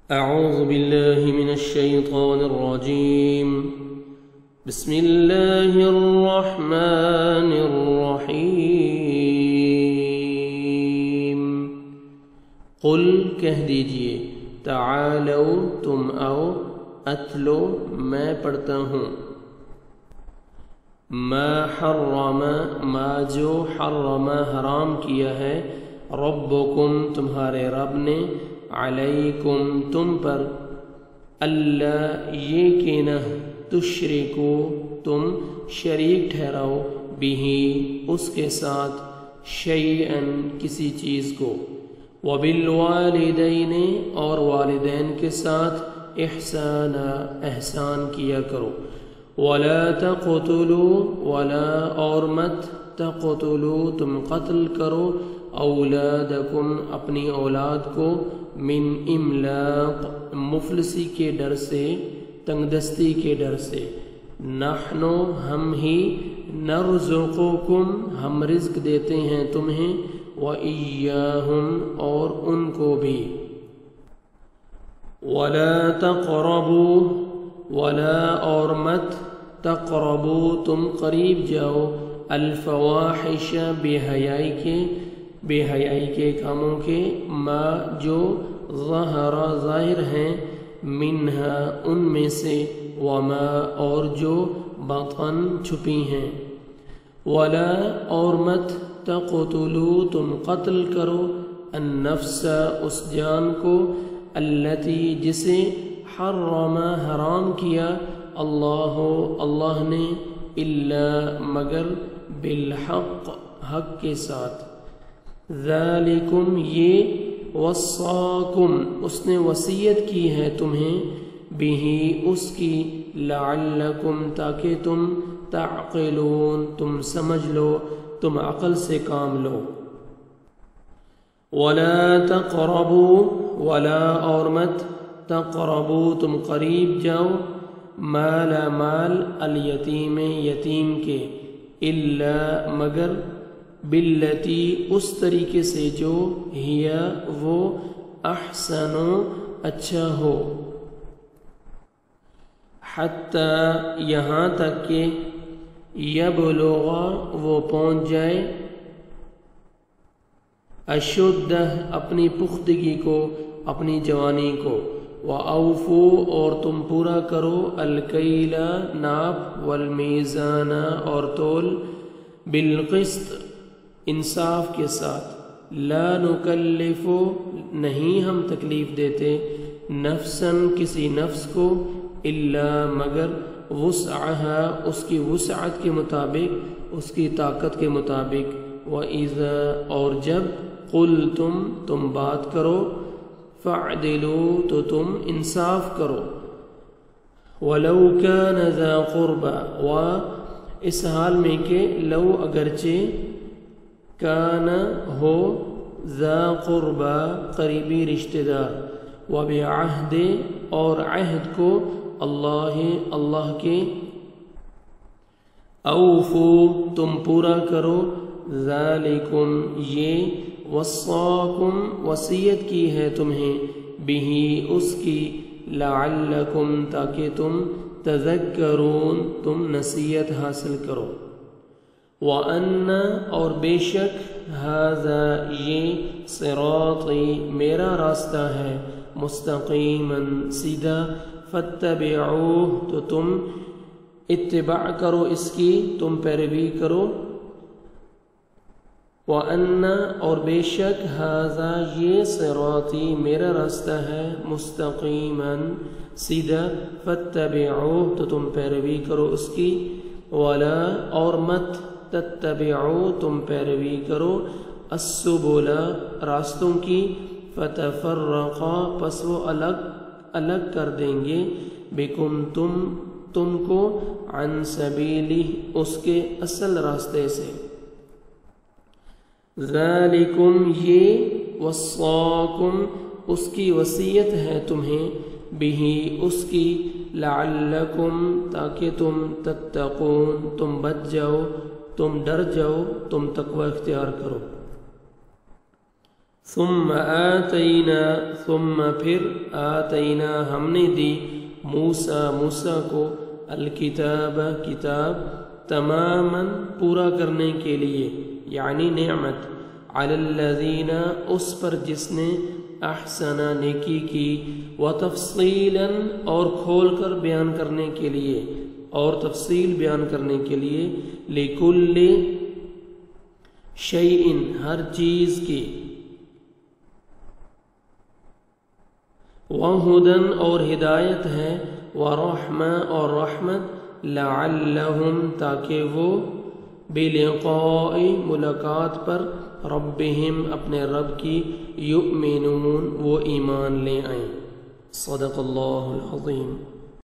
أعوذ بالله من الشيطان الرجيم. بسم الله الرحمن الرحيم. قل کہہ دیجئے تعالو تم آؤ، اتلو میں پڑھتا ہوں، ما حرم ما جو حرم حرام کیا ہے، ربکم تمہارے رب نے، علیکم تم پر، اللہ یہ کہ نہ تشرکو تم شریک ٹھہراؤ، بھی اس کے ساتھ، شیئن کسی چیز کو، وبالوالدین اور والدین کے ساتھ، احسانا احسان کیا کرو، ولا تقتلوا ولا اور مت تقتلوا تم قتل کرو، اولادکم اپنی اولاد کو، من املاق مفلسی کے ڈر سے، تنگ دستی کے ڈر سے، نحنو ہم ہی، نرزقکم ہم رزق دیتے ہیں تمہیں، وإیاہم اور ان کو بھی، ولا تقربوا ولا اور مت تقربوا تم قریب جاؤ، الفواحش بے حیائی کے کاموں کے، ما جو ظہر ظاہر ہیں، منہا ان میں سے، وما اور جو بطن چھپی ہیں، ولا اور مت تقتلوا تم قتل کرو، النفس اس جان کو، التی جسے، حرم حرام کیا، اللہ نے، الا مگر، بالحق حق کے ساتھ، ذالکم یہ، وصاکم اس نے وصیت کی ہے تمہیں، بھی اس کی، لعلکم تاکہ تم، تعقلون تم سمجھ لو، تم عقل سے کام لو، ولا تقربوا ولا اور مت تقربوا تم قریب جاؤ، مال الیتیم یتیم کے، الا مگر، باللتی اس طریقے سے جو، ہی وہ، احسن اچھا ہو، حتی یہاں تک کہ، یبلغ وہ پہنچ جائے، اشدہ اپنی پختگی کو، اپنی جوانی کو، وَأَوْفُوا اور تم پورا کرو، الکیل ناپ، والمیزان اور تول، بالقسط انصاف کے ساتھ، لا نکلف نہیں ہم تکلیف دیتے، نفسا کسی نفس کو، الا مگر، وسعها اس کی وسعت کے مطابق، اس کی طاقت کے مطابق، وَإِذَا اور جب، قُلْتُمْ تم بات کرو، فَاعْدِلُوا تو تم انصاف کرو، وَلَوْ كَانَ ذَا قُرْبَى و اس حال میں کہ، لو اگرچہ، کان ہو، ذا قربا قریبی رشتہ دار، وبعہد اور عہد کو، اللہ کے، اوفو تم پورا کرو، ذالکم یہ، وصاکم وصیت کی ہے تمہیں، بھی اس کی، لعلکم تاکہ تم، تذکرون تم نصیحت حاصل کرو، وَأَنَّ اور بے شک، ھذا یہ، صراطی میرا راستہ ہے، مستقیما سیدھا، فاتبعوہ تو تم اتباع کرو اس کی، تم پیروی کرو، وَأَنَّ اور بے شک، ھذا یہ، صراطی میرا راستہ ہے، مستقیما سیدھا، فاتبعوہ تو تم پیروی کرو اس کی، ولا اور مت تتبعوا تم پیروی کرو، السبل راستوں کی، فتفرقا پس وہ الگ کر دیں گے، بکم تم کو، عن سبیلہ اس کے اصل راستے سے، ذالکم یہ، وصاکم اس کی وصیت ہے تمہیں، بھی اس کی، لعلکم تاکہ تم، تتقون تم بچ جاؤ، تم ڈر جاؤ، تم تقوی اختیار کرو، ثم آتینا ثم پھر آتینا ہم نے دی موسیٰ کو الکتاب کتاب تماما پورا کرنے کے لیے یعنی نعمت علی الذین اس پر جس نے احسن نیکی کی وتفصیلا اور کھول کر بیان کرنے کے لیے اور تفصیل بیان کرنے کے لیے لکل شیء ہر چیز کی وہدن اور ہدایت ہے ورحمہ اور رحمت لعلہم تاکہ وہ بلقاء ملاقات پر ربہم اپنے رب کی یؤمنون وہ ایمان لے آئیں۔ صدق اللہ العظیم۔